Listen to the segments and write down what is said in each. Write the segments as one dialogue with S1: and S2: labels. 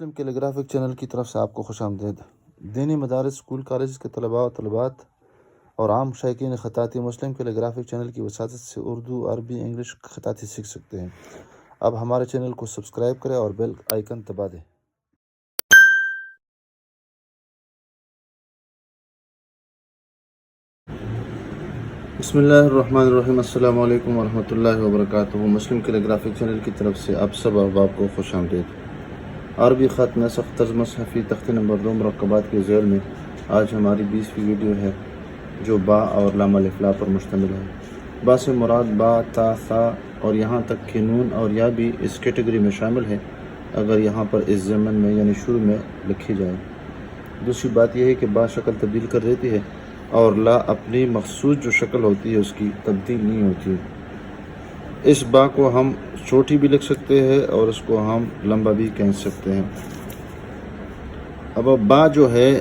S1: مسلم کیلیگرافک channel کی طرف سے آپ کو خوش آمدید۔ دینی مدارس، اسکول، کالجز کے طلباء و طالبات اور عام شائقین خطاطی مسلم کیلیگرافک چینل کی وساطت سے اردو، عربی، انگلش خطاطی سیکھ سکتے ہیں۔ اب ہمارے چینل کو سبسکرائب کریں اور بیل آئیکن دبا دیں۔ بسم اللہ الرحمن الرحیم۔ السلام علیکم ورحمۃ اللہ وبرکاتہ۔ مسلم کیلیگرافک چینل کی طرف سے آپ سب احباب کو خوش آمدید۔ عربی خط نسخ طرز مصحفی تختی نمبر 2 مرکبات کے ذیل میں آج ہماری 20ویں ویڈیو ہے جو با اور لام الف لا پر مشتمل ہے۔ با سے مراد با، تا، ثا اور یہاں تک کہ نون اور یا بھی اس کیٹیگری میں شامل ہے اگر یہاں پر اس ضمن میں یعنی شروع میں لکھی جائے۔ دوسری بات یہ ہے کہ با شکل تبدیل کر دیتی ہے اور لا اپنی مخصوص جو شکل ہوتی ہے اس کی تبدیل نہیں ہوتی۔ اس با کو ہم چھوٹی بھی لکھ سکتے ہیں اور اس کو ہم لمبا بھی کہہ سکتے ہیں۔ اب با جو ہے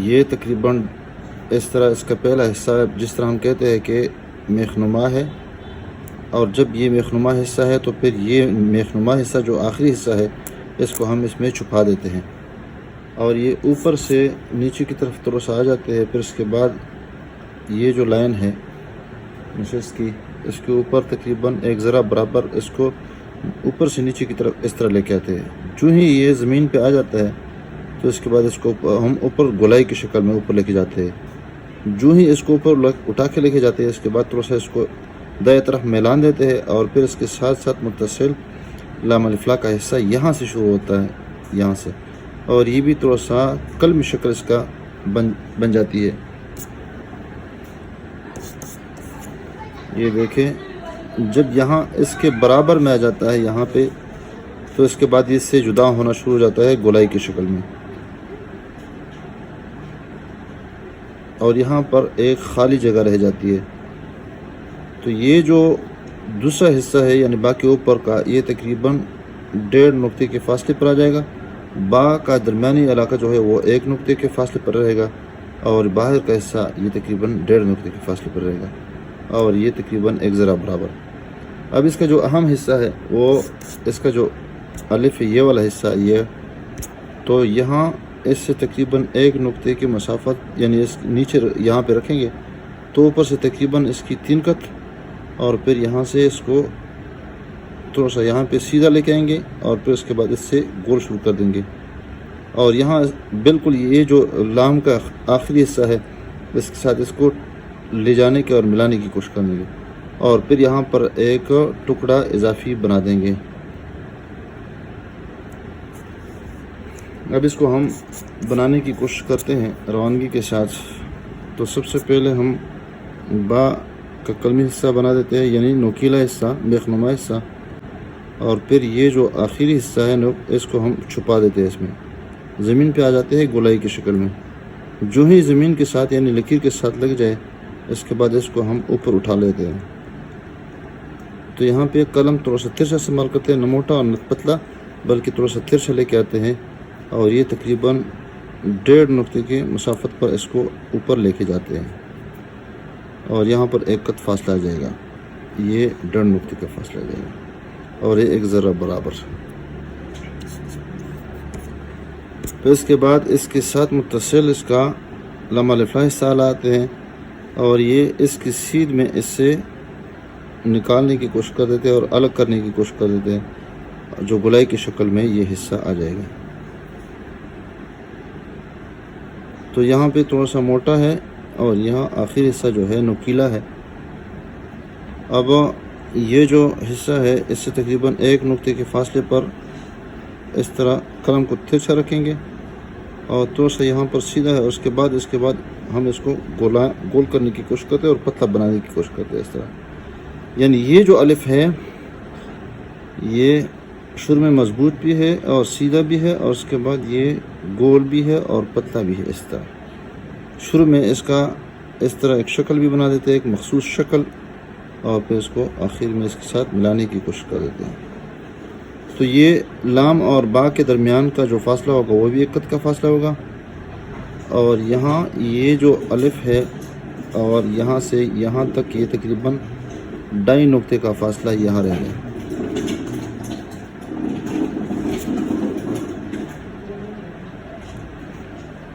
S1: یہ تقریباً اس طرح اس کا پہلا حصہ جس طرح ہم کہتے ہیں کہ میخنما ہے، اور جب یہ میخنما حصہ ہے تو پھر یہ میخنما حصہ جو آخری حصہ ہے اس کو ہم اس میں چھپا دیتے ہیں اور یہ اوپر سے نیچے کی طرف تھوڑا سا آ جاتے ہیں۔ پھر اس کے بعد یہ جو لائن ہے نشست کی، اس کے اوپر تقریباً ایک ذرا برابر اس کو اوپر سے نیچے کی طرف اس طرح لے کے آتے ہیں۔ جو ہی یہ زمین پہ آ جاتا ہے تو اس کے بعد اس کو ہم اوپر گولائی کی شکل میں اوپر لے کے جاتے ہیں۔ جو ہی اس کو اوپر اٹھا کے لے کے جاتے ہیں اس کے بعد تھوڑا سا اس کو دائیں طرف میلان دیتے ہیں اور پھر اس کے ساتھ ساتھ متصل لام الف لا کا حصہ یہاں سے شروع ہوتا ہے، یہاں سے، اور یہ بھی تھوڑا سا قلم شکل اس کا بن جاتی ہے۔ یہ دیکھیں جب یہاں اس کے برابر میں آ جاتا ہے یہاں پہ تو اس کے بعد اس سے جدا ہونا شروع ہو جاتا ہے گولائی کی شکل میں، اور یہاں پر ایک خالی جگہ رہ جاتی ہے۔ تو یہ جو دوسرا حصہ ہے یعنی با کے اوپر کا، یہ تقریباً 1.5 نقطے کے فاصلے پر آ جائے گا۔ با کا درمیانی علاقہ جو ہے وہ 1 نقطے کے فاصلے پر رہے گا اور باہر کا حصہ یہ تقریباً 1.5 نقطے کے فاصلے پر رہے گا اور یہ تقریباً ایک ذرا برابر۔ اب اس کا جو اہم حصہ ہے وہ اس کا جو الف ہے، یہ والا حصہ، یہ تو یہاں اس سے تقریباً 1 نقطے کی مسافت یعنی اس نیچے یہاں پہ رکھیں گے تو اوپر سے تقریباً اس کی 3 قط، اور پھر یہاں سے اس کو تھوڑا سا یہاں پہ سیدھا لے کے آئیں گے اور پھر اس کے بعد اس سے گول شروع کر دیں گے، اور یہاں بالکل یہ جو لام کا آخری حصہ ہے اس کے ساتھ اس کو لے جانے کے اور ملانے کی کوشش کریں گے، اور پھر یہاں پر ایک ٹکڑا اضافی بنا دیں گے۔ اب اس کو ہم بنانے کی کوشش کرتے ہیں روانگی کے ساتھ۔ تو سب سے پہلے ہم با کا قلمی حصہ بنا دیتے ہیں یعنی نوکیلا حصہ، میخنما حصہ، اور پھر یہ جو آخری حصہ ہے اس کو ہم چھپا دیتے ہیں، اس میں زمین پہ آ جاتے ہیں گولائی کی شکل میں۔ جو ہی زمین کے ساتھ یعنی لکیر کے ساتھ لگ جائے اس کے بعد اس کو ہم اوپر اٹھا لیتے ہیں۔ تو یہاں پہ قلم تھوڑا سا ترچھا استعمال کرتے ہیں، نہ موٹا اور نہ پتلا بلکہ تھوڑا سا ترچھا لے کے آتے ہیں، اور یہ تقریباً 1.5 نقطے کی مسافت پر اس کو اوپر لے کے جاتے ہیں، اور یہاں پر 1 قط فاصلہ آ جائے گا، یہ 1.5 نقطے کا فاصلہ آ جائے گا اور یہ 1 ذرہ برابر۔ پھر اس کے بعد اس کے ساتھ متصل اس کا لام الف لا حصہ لاتے ہیں اور یہ اس کی سیدھ میں اس سے نکالنے کی کوشش کر دیتے ہیں اور الگ کرنے کی کوشش کر دیتے ہیں، جو گولائی کی شکل میں یہ حصہ آ جائے گا۔ تو یہاں پہ تھوڑا سا موٹا ہے اور یہاں آخری حصہ جو ہے نوکیلا ہے۔ اب یہ جو حصہ ہے اس سے تقریباً 1 نقطے کے فاصلے پر اس طرح قلم کو ترچھا رکھیں گے اور تھوڑا سا یہاں پر سیدھا ہے، اس کے بعد ہم اس کو گول کرنے کی کوشش کرتے ہیں اور پتلا بنانے کی کوشش کرتے ہیں اس طرح۔ یعنی یہ جو الف ہے یہ شروع میں مضبوط بھی ہے اور سیدھا بھی ہے، اور اس کے بعد یہ گول بھی ہے اور پتلا بھی ہے۔ اس طرح شروع میں اس کا اس طرح ایک شکل بھی بنا دیتے ہیں، ایک مخصوص شکل، اور پھر اس کو آخر میں اس کے ساتھ ملانے کی کوشش کر دیتے ہیں۔ تو یہ لام اور با کے درمیان کا جو فاصلہ ہوگا وہ بھی 1 قط کا فاصلہ ہوگا، اور یہاں یہ جو الف ہے اور یہاں سے یہاں تک یہ تقریباً 2.5 نقطے کا فاصلہ یہاں رہ گیا۔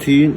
S1: 3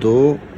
S1: 2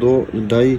S1: 2, 2.5,